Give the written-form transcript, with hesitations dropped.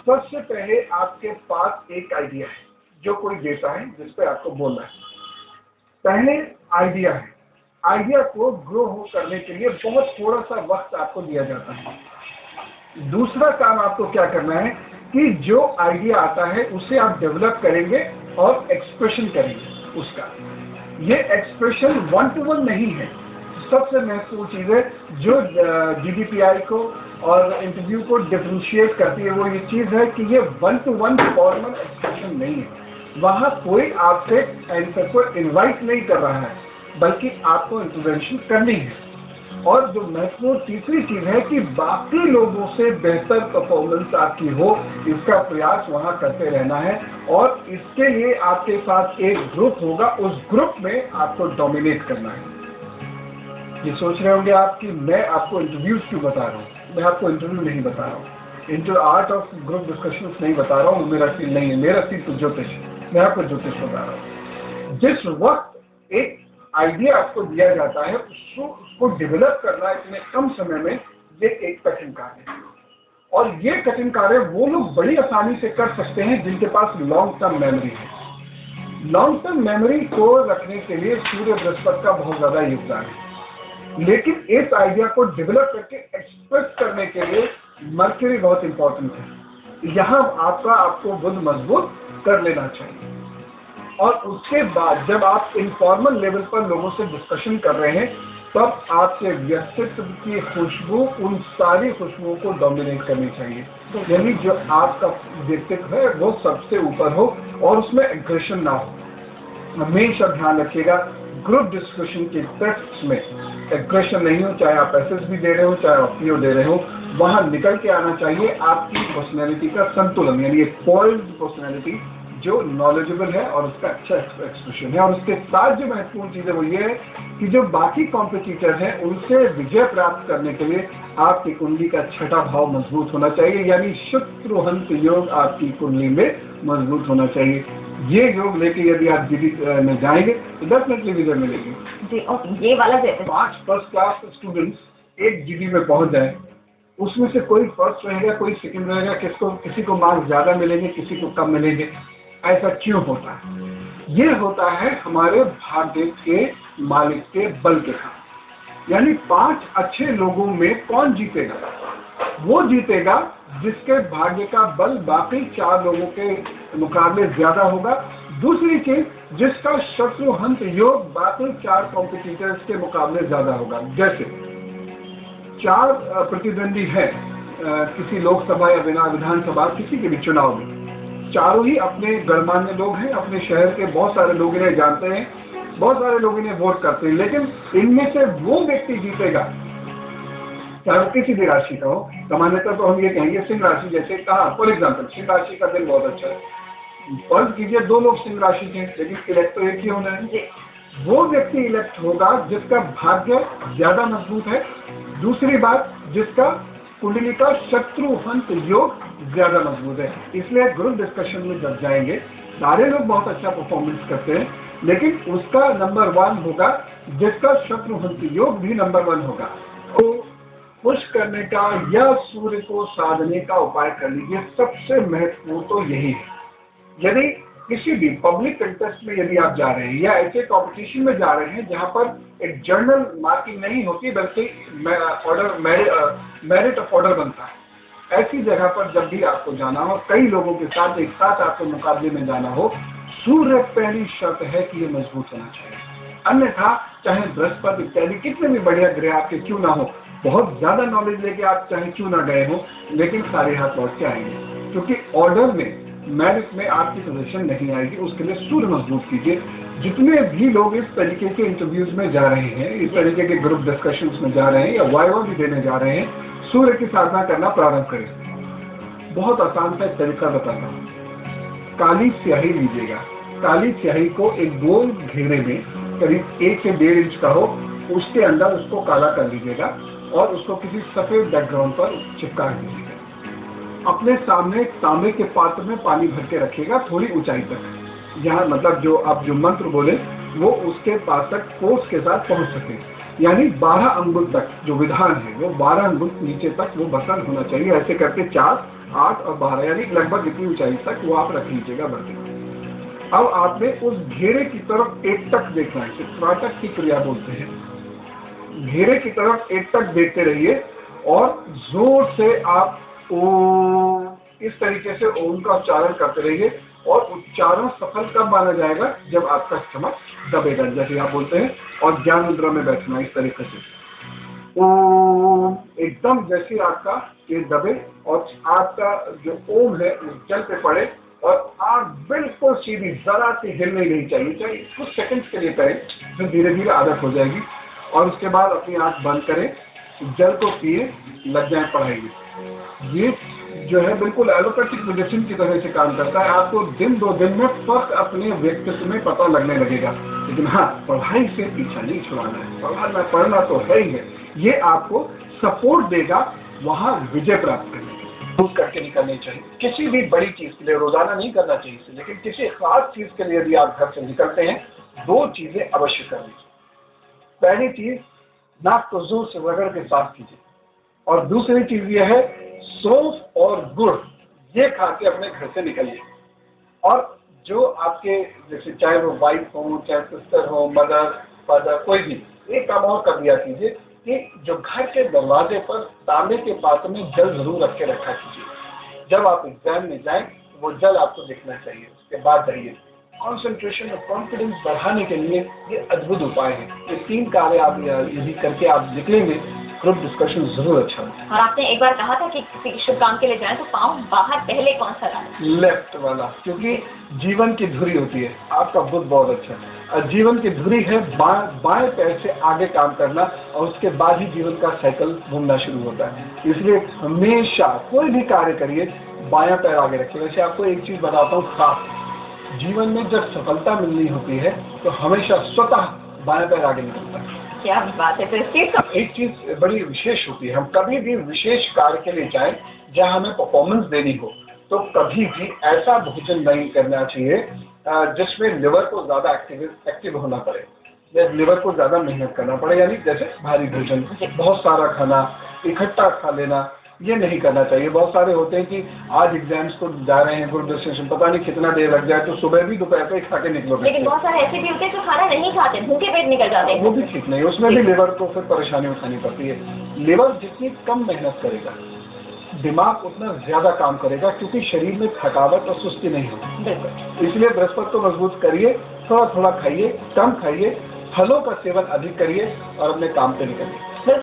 सबसे पहले आपके पास एक आइडिया है जो कोई देता है जिस पे आपको बोलना है। पहले आइडिया है, आइडिया को ग्रो करने के लिए बहुत थोड़ा सा वक्त आपको दिया जाता है। दूसरा काम आपको क्या करना है कि जो आइडिया आता है उसे आप डेवलप करेंगे और एक्सप्रेशन करेंगे उसका। ये एक्सप्रेशन 1 to 1 नहीं है। सबसे महत्वपूर्ण चीज है जो GDPI को और इंटरव्यू को डिफरेंशिएट करती है, वो ये चीज है कि ये 1 to 1 फॉर्मल एक्सप्रेशन नहीं है। वहां कोई आपसे आंसर को इनवाइट नहीं कर रहा है, बल्कि आपको इंटरवेंशन करनी है। और जो महत्वपूर्ण तीसरी चीज है कि बाकी लोगों से बेहतर परफॉर्मेंस आपकी हो, इसका प्रयास वहां करते रहना है। और इसके लिए आपके पास एक ग्रुप होगा, उस ग्रुप में आपको डोमिनेट करना है। ये सोच रहे होंगे आप कि मैं आपको इंटरव्यूज क्यों बता रहा हूँ। मैं आपको इंटरव्यू नहीं बता रहा हूँ, आर्ट ऑफ ग्रुप डिस्कशन नहीं बता रहा हूँ, मेरा फील्ड नहीं है। मेरा फील्ड तो ज्योतिष, मैं आपको ज्योतिष बता रहा हूँ। जिस वक्त एक आइडिया आपको दिया जाता है उसको डेवलप करना इतने कम समय में, ये एक कठिन कार्य है। और ये कठिन कार्य वो लोग बड़ी आसानी से कर सकते हैं जिनके पास लॉन्ग टर्म मेमोरी है। लॉन्ग टर्म मेमोरी को रखने के लिए सूर्य बृहस्पति का बहुत ज्यादा योगदान है, लेकिन इस आइडिया को डेवलप करके एक्सप्रेस करने के लिए मर्क्यूरी बहुत इंपॉर्टेंट है। यहाँ आपको बुद्ध मजबूत कर लेना चाहिए। और उसके बाद जब आप इनफॉर्मल लेवल पर लोगों से डिस्कशन कर रहे हैं, तब आपके व्यक्तित्व की खुशबू उन सारी खुशबुओं को डोमिनेट करनी चाहिए। यानी जो आपका व्यक्तित्व है वो सबसे ऊपर हो और उसमें एग्रेशन ना हो। हमेशा ध्यान रखिएगा ग्रुप डिस्कशन के टेक्स्ट में एग्रेशन नहीं हो, चाहे आप एसएस भी दे रहे हो चाहे आप पीओ दे रहे हो। वहां निकल के आना चाहिए आपकी पर्सनैलिटी का संतुलन, यानी एक पॉइज्ड पर्सनैलिटी जो नॉलेजेबल है और उसका अच्छा एक्सप्रेशन है। और उसके साथ जो महत्वपूर्ण चीज है वो ये है कि जो बाकी कॉम्पिटिटर हैं उनसे विजय प्राप्त करने के लिए आपकी कुंडली का छठा भाव मजबूत होना चाहिए, यानी शत्रुहंत योग आपकी कुंडली में मजबूत होना चाहिए। ये योग लेके यदि आप जीडी में जाएंगे तो डेफिनेटली विजय मिलेगी जी। और ये वाला जैसे 5 फर्स्ट क्लास स्टूडेंट्स एक जीडी में पहुंच जाए, उसमें से कोई फर्स्ट रहेगा कोई सेकंड रहेगा, किसी को मार्क्स ज्यादा मिलेंगे किसी को कम मिलेंगे। ऐसा क्यों होता है? ये होता है हमारे भाग्य के मालिक के बल के साथ। यानी 5 अच्छे लोगों में कौन जीतेगा? वो जीतेगा जिसके भाग्य का बल बाकी 4 लोगों के मुकाबले ज्यादा होगा। दूसरी चीज, जिसका शत्रुहंत योग बाकी 4 कॉम्पिटिटर्स के मुकाबले ज्यादा होगा। जैसे 4 प्रतिद्वंदी हैं किसी लोकसभा या विधानसभा किसी के भी चुनाव में, चारों ही अपने गणमान्य लोग हैं, अपने शहर के बहुत सारे लोग इन्हें जानते हैं, बहुत सारे लोग इन्हें वोट करते हैं। लेकिन इनमें से वो व्यक्ति जीतेगा चाहे किसी भी राशि का हो। सामान्यतः तो हम ये कहेंगे सिंह राशि, जैसे कहा फॉर एग्जाम्पल सिंह राशि का दिन बहुत अच्छा है। फर्ज कीजिए 2 लोग सिंह राशि के, लेकिन इलेक्ट तो एक ही होना है। वो व्यक्ति इलेक्ट होगा जिसका भाग्य ज्यादा मजबूत है। दूसरी बात, जिसका कुंडली का शत्रुहंत योग ज्यादा मजबूत है। इसलिए ग्रुप डिस्कशन में जब जाएंगे सारे लोग बहुत अच्छा परफॉर्मेंस करते हैं, लेकिन उसका नंबर 1 होगा जिसका शत्रुहंत योग भी नंबर 1 होगा। तो खुश करने का या सूर्य को साधने का उपाय कर लीजिए। सबसे महत्वपूर्ण तो यही है। यदि किसी भी पब्लिक कंटेस्ट में यदि आप जा रहे हैं या ऐसे कंपटीशन में जा रहे हैं जहां पर एक जर्नल मार्किंग नहीं होती बल्कि मेरिट ऑफ ऑर्डर बनता है, ऐसी जगह पर जब भी आपको जाना हो, कई लोगों के साथ एक साथ आपको मुकाबले में जाना हो, सूर्य पहली शर्त है कि ये मजबूत होना चाहिए। अन्यथा चाहे बृहस्पति इत्यादि कितने भी बढ़िया ग्रह आपके क्यों ना हो, बहुत ज्यादा नॉलेज लेके आप चाहे क्यों ना गए हो, लेकिन सारे हाथ लौट के आएंगे, क्योंकि ऑर्डर में मेरिट में आपकी पोजीशन नहीं आएगी। उसके लिए सूर्य मजबूत कीजिए। जितने भी लोग इस तरीके के इंटरव्यूज में जा रहे हैं, इस तरीके के ग्रुप डिस्कशंस में जा रहे हैं या वाइवा भी देने जा रहे हैं, सूर्य की साधना करना प्रारंभ करें। बहुत आसान सा तरीका बताता हूँ। काली स्याही लीजिएगा, काली स्याही को एक गोल घेरे में करीब 1 से 1.5 इंच का हो, उसके अंदर उसको काला कर लीजिएगा और उसको किसी सफेद बैकग्राउंड पर चिपका दीजिएगा। अपने सामने तांबे के पात्र में पानी भर के रखिएगा थोड़ी ऊंचाई तक, यहाँ मतलब जो आप जो मंत्र बोले वो उसके पास तक फोर्स के साथ पहुंच सके। यानी 12 अंगुल तक जो विधान है वो 12 अंगुल नीचे तक वो बसन होना चाहिए। ऐसे करके 4 8 और 12 यानी लगभग इतनी ऊंचाई तक वो आप रख लीजिएगा बर्तन। अब आपने उस घेरे की तरफ एकटक देखना है, त्राटक की क्रिया बोलते हैं। घेरे की तरफ एकटक देखते रहिए और जोर से आप ओम, इस तरीके से ओम का उच्चारण करते रहिए। और उच्चारण सफल कब माना जाएगा? जब आपका स्टमक दबेगा, जैसे आप बोलते हैं। और ज्ञान मुद्रा में बैठना इस तरीके से, ओम, एकदम जैसे आपका ये दबे और आपका जो ओम है उस जल पे पड़े और आंख बिल्कुल सीधी, जरा सी हिलनी नहीं चाहिए, चाहे कुछ सेकंड्स के लिए करें, फिर धीरे धीरे आदत हो जाएगी। और उसके बाद अपनी आंख बंद करें, जल को पिए, लग जाए पढ़ाई में। ये जो है बिल्कुल एलोपैथिक मेडिसिन की तरह से काम करता है। आपको दिन 2 दिन में फर्क अपने व्यक्तित्व में पता लगने लगेगा। लेकिन हाँ, पढ़ाई से पीछा नहीं छुड़ाना है, पढ़ना तो है ही है। ये आपको सपोर्ट देगा वहाँ विजय प्राप्त करने के लिए। करके निकलनी चाहिए किसी भी बड़ी चीज के लिए, रोजाना नहीं करना चाहिए इसे, लेकिन किसी खास चीज के लिए यदि आप घर से निकलते हैं 2 चीजें अवश्य करनी चाहिए। पहली चीज, नाक को जोर से रगड़ के साफ कीजिए। और दूसरी चीज ये है, सौंफ और गुड़ ये खा के अपने घर से निकलिए। और जो आपके जैसे चाहे वो वाइफ हो, चाहे सिस्टर हो, मदर फादर, कोई भी, एक काम और कर दिया कीजिए कि जो घर के दरवाजे पर तांबे के पात्र में जल जरूर रख के रखा कीजिए। जब आप एग्जाम में जाएं वो जल आपको दिखना चाहिए, उसके बाद जाइए। कॉन्सेंट्रेशन और कॉन्फिडेंस बढ़ाने के लिए ये अद्भुत उपाय है। ये 3 कार्य आप यदि करके आप निकलेंगे, ग्रुप डिस्कशन जरूर अच्छा है। और आपने एक बार कहा था कि किसी शुभ काम के लिए जाएं तो पाँव बाहर पहले कौन सा डालें? लेफ्ट वाला, क्योंकि जीवन की धुरी होती है। आपका बुद्ध बहुत अच्छा है। जीवन की धुरी है बाएं पैर से आगे काम करना, और उसके बाद ही जीवन का साइकिल घूमना शुरू होता है। इसलिए हमेशा कोई भी कार्य करिए, बायां पैर आगे रखिए। वैसे आपको एक चीज बताता हूँ खास, जीवन में जब सफलता मिलनी होती है तो हमेशा स्वतः बायां पैर आगे निकलता है। क्या बात है। तो इस चीज का एक चीज बड़ी विशेष होती है, हम कभी भी विशेष कार्य के लिए जाएं जहां हमें परफॉर्मेंस देनी हो, तो कभी भी ऐसा भोजन नहीं करना चाहिए जिसमें लिवर को ज्यादा एक्टिव होना पड़े, लिवर को ज्यादा मेहनत करना पड़े। यानी जैसे भारी भोजन, बहुत सारा खाना, इकट्ठा खा लेना, ये नहीं करना चाहिए। बहुत सारे होते हैं कि आज एग्जाम्स को जा रहे हैं, ग्रुप डिस्कशन, पता नहीं कितना देर लग जाए, तो सुबह भी दोपहर पे खा के निकलोगे। लेकिन बहुत सारे ऐसे भी होते हैं जो खाना नहीं खाते, भूखे पेट निकल जाते हैं। वो भी ठीक नहीं, उसमें भी लिवर को फिर परेशानी उठानी पड़ती है। लिवर जितनी कम मेहनत करेगा, दिमाग उतना ज्यादा काम करेगा, क्योंकि शरीर में थकावट और सुस्ती नहीं होती। बिल्कुल। इसलिए बृहस्पति को मजबूत करिए, थोड़ा थोड़ा खाइए, कम खाइए, फलों का सेवन अधिक करिए और अपने काम पे निकलिए।